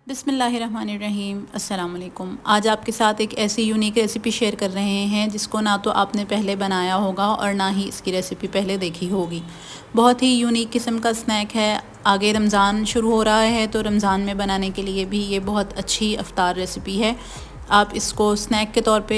बिस्मिल्लाहिर्रहमानिर्रहीम। अस्सलाम वालेकुम। आज आपके साथ एक ऐसी यूनिक रेसिपी शेयर कर रहे हैं जिसको ना तो आपने पहले बनाया होगा और ना ही इसकी रेसिपी पहले देखी होगी। बहुत ही यूनिक किस्म का स्नैक है। आगे रमज़ान शुरू हो रहा है तो रमज़ान में बनाने के लिए भी ये बहुत अच्छी इफ्तार रेसिपी है। आप इसको स्नैक के तौर पे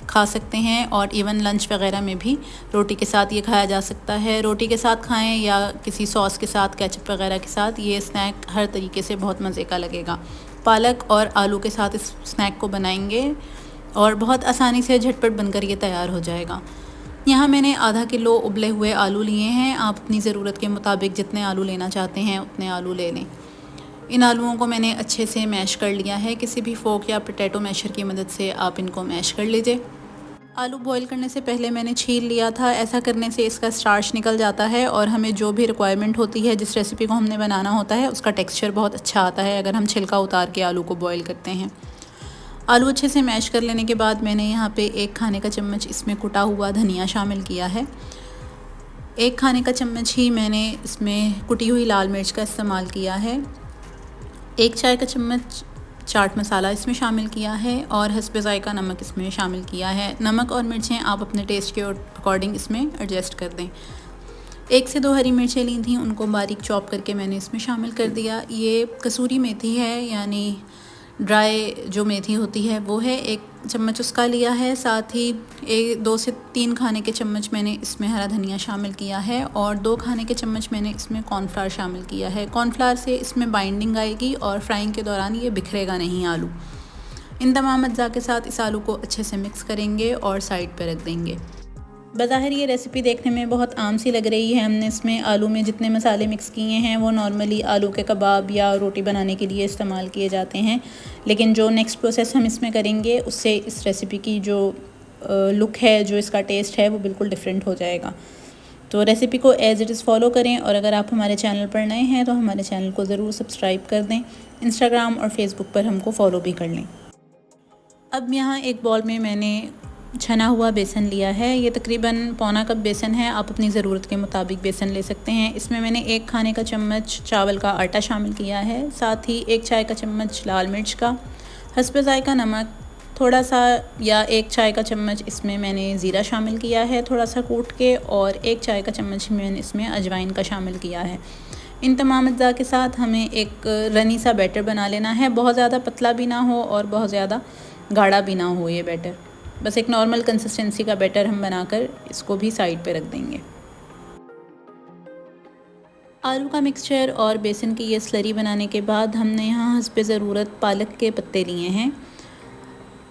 खा सकते हैं और इवन लंच वगैरह में भी रोटी के साथ ये खाया जा सकता है। रोटी के साथ खाएं या किसी सॉस के साथ, केचप वगैरह के साथ, ये स्नैक हर तरीके से बहुत मज़े का लगेगा। पालक और आलू के साथ इस स्नैक को बनाएंगे और बहुत आसानी से झटपट बनकर ये तैयार हो जाएगा। यहाँ मैंने आधा किलो उबले हुए आलू लिए हैं। आप अपनी ज़रूरत के मुताबिक जितने आलू लेना चाहते हैं उतने आलू ले लें। इन आलूओं को मैंने अच्छे से मैश कर लिया है। किसी भी फोक या पोटैटो मैशर की मदद से आप इनको मैश कर लीजिए। आलू बॉईल करने से पहले मैंने छील लिया था। ऐसा करने से इसका स्टार्च निकल जाता है और हमें जो भी रिक्वायरमेंट होती है, जिस रेसिपी को हमने बनाना होता है, उसका टेक्सचर बहुत अच्छा आता है अगर हम छिलका उतार के आलू को बॉईल करते हैं। आलू अच्छे से मैश कर लेने के बाद मैंने यहाँ पे 1 खाने का चम्मच इसमें कुटा हुआ धनिया शामिल किया है। 1 खाने का चम्मच ही मैंने इसमें कुटी हुई लाल मिर्च का इस्तेमाल किया है। 1 चाय का चम्मच चाट मसाला इसमें शामिल किया है और हस्बे ज़ायका नमक इसमें शामिल किया है। नमक और मिर्चें आप अपने टेस्ट के अकॉर्डिंग इसमें एडजस्ट कर दें। 1 से 2 हरी मिर्चें ली थी, उनको बारीक चॉप करके मैंने इसमें शामिल कर दिया। ये कसूरी मेथी है, यानी ड्राई जो मेथी होती है वो है। 1 चम्मच उसका लिया है। साथ ही 2 से 3 खाने के चम्मच मैंने इसमें हरा धनिया शामिल किया है और 2 खाने के चम्मच मैंने इसमें कॉर्नफ्लावर शामिल किया है। कॉर्नफ्लावर से इसमें बाइंडिंग आएगी और फ्राइंग के दौरान ये बिखरेगा नहीं आलू। इन तमाम अज्जा के साथ इस आलू को अच्छे से मिक्स करेंगे और साइड पर रख देंगे। बज़ाहिर ये रेसिपी देखने में बहुत आम सी लग रही है। हमने इसमें आलू में जितने मसाले मिक्स किए हैं वो नॉर्मली आलू के कबाब या रोटी बनाने के लिए इस्तेमाल किए जाते हैं, लेकिन जो नेक्स्ट प्रोसेस हम इसमें करेंगे उससे इस रेसिपी की जो लुक है, जो इसका टेस्ट है, वो बिल्कुल डिफरेंट हो जाएगा। तो रेसिपी को एज़ इट इज़ फॉलो करें और अगर आप हमारे चैनल पर नए हैं तो हमारे चैनल को ज़रूर सब्सक्राइब कर दें। इंस्टाग्राम और फेसबुक पर हमको फ़ॉलो भी कर लें। अब यहाँ एक बॉल में मैंने छना हुआ बेसन लिया है। ये तकरीबन पौना कप बेसन है। आप अपनी ज़रूरत के मुताबिक बेसन ले सकते हैं। इसमें मैंने 1 खाने का चम्मच चावल का आटा शामिल किया है। साथ ही 1 चाय का चम्मच लाल मिर्च का, हस्बे ज़ायका नमक थोड़ा सा, या 1 चाय का चम्मच इसमें मैंने ज़ीरा शामिल किया है थोड़ा सा कूट के, और 1 चाय का चम्मच मैंने इसमें अजवाइन का शामिल किया है। इन तमाम अज्जा के साथ हमें एक रनी सा बैटर बना लेना है। बहुत ज़्यादा पतला भी ना हो और बहुत ज़्यादा गाढ़ा भी ना हो ये बैटर। बस एक नॉर्मल कंसिस्टेंसी का बैटर हम बनाकर इसको भी साइड पे रख देंगे। आलू का मिक्सचर और बेसन की ये स्लरी बनाने के बाद हमने यहाँ हस्बे ज़रूरत पालक के पत्ते लिए हैं।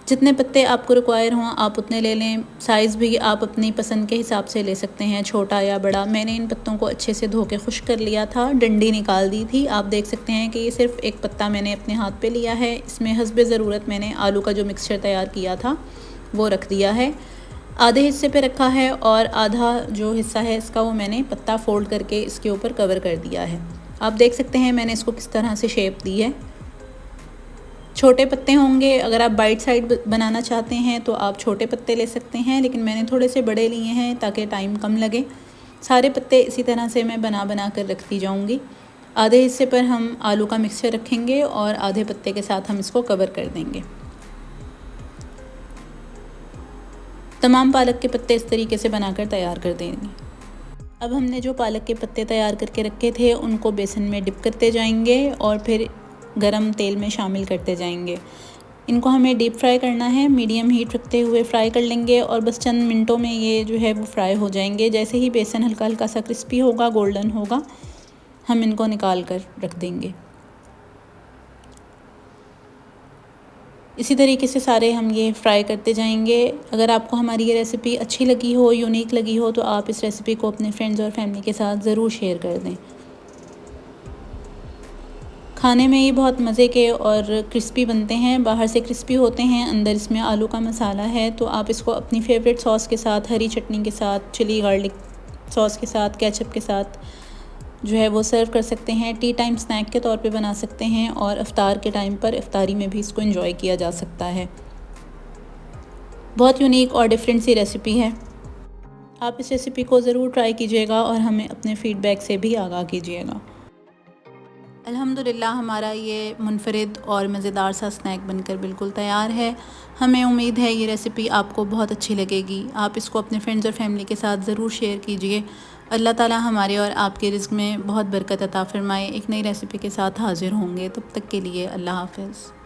जितने पत्ते आपको रिक्वायर हों आप उतने ले लें। साइज़ भी आप अपनी पसंद के हिसाब से ले सकते हैं, छोटा या बड़ा। मैंने इन पत्तों को अच्छे से धो के खुश्क कर लिया था, डंडी निकाल दी थी। आप देख सकते हैं कि ये सिर्फ़ एक पत्ता मैंने अपने हाथ पे लिया है। इसमें हस्बे ज़रूरत मैंने आलू का जो मिक्सचर तैयार किया था वो रख दिया है। आधे हिस्से पे रखा है और आधा जो हिस्सा है इसका वो मैंने पत्ता फोल्ड करके इसके ऊपर कवर कर दिया है। आप देख सकते हैं मैंने इसको किस तरह से शेप दी है। छोटे पत्ते होंगे, अगर आप बाइट साइड बनाना चाहते हैं तो आप छोटे पत्ते ले सकते हैं, लेकिन मैंने थोड़े से बड़े लिए हैं ताकि टाइम कम लगे। सारे पत्ते इसी तरह से मैं बना कर रखती जाऊँगी। आधे हिस्से पर हम आलू का मिक्सचर रखेंगे और आधे पत्ते के साथ हम इसको कवर कर देंगे। तमाम पालक के पत्ते इस तरीके से बनाकर तैयार कर देंगे। अब हमने जो पालक के पत्ते तैयार करके रखे थे उनको बेसन में डिप करते जाएंगे और फिर गरम तेल में शामिल करते जाएंगे। इनको हमें डीप फ्राई करना है। मीडियम हीट रखते हुए फ्राई कर लेंगे और बस चंद मिनटों में ये जो है वो फ्राई हो जाएंगे। जैसे ही बेसन हल्का हल्का सा क्रिस्पी होगा, गोल्डन होगा, हम इनको निकाल कर रख देंगे। इसी तरीके से सारे हम ये फ्राई करते जाएंगे। अगर आपको हमारी ये रेसिपी अच्छी लगी हो, यूनिक लगी हो, तो आप इस रेसिपी को अपने फ्रेंड्स और फैमिली के साथ ज़रूर शेयर कर दें। खाने में ये बहुत मज़े के और क्रिस्पी बनते हैं। बाहर से क्रिस्पी होते हैं, अंदर इसमें आलू का मसाला है। तो आप इसको अपनी फेवरेट सॉस के साथ, हरी चटनी के साथ, चिली गार्लिक सॉस के साथ, केचप के साथ जो है वो सर्व कर सकते हैं। टी टाइम स्नैक के तौर पे बना सकते हैं और इफ़्तार के टाइम पर इफ़्तारी में भी इसको एंजॉय किया जा सकता है। बहुत यूनिक और डिफरेंट सी रेसिपी है। आप इस रेसिपी को ज़रूर ट्राई कीजिएगा और हमें अपने फ़ीडबैक से भी आगाह कीजिएगा। अल्हम्दुलिल्लाह हमारा ये मुनफरिद और मज़ेदार सा स्नैक बनकर बिल्कुल तैयार है। हमें उम्मीद है ये रेसिपी आपको बहुत अच्छी लगेगी। आप इसको अपने फ्रेंड्स और फैमिली के साथ ज़रूर शेयर कीजिए। अल्लाह ताला हमारे और आपके रिज़्क़ में बहुत बरकत अता फ़रमाए। एक नई रेसिपी के साथ हाज़िर होंगे, तब तक के लिए अल्लाह हाफ़िज़।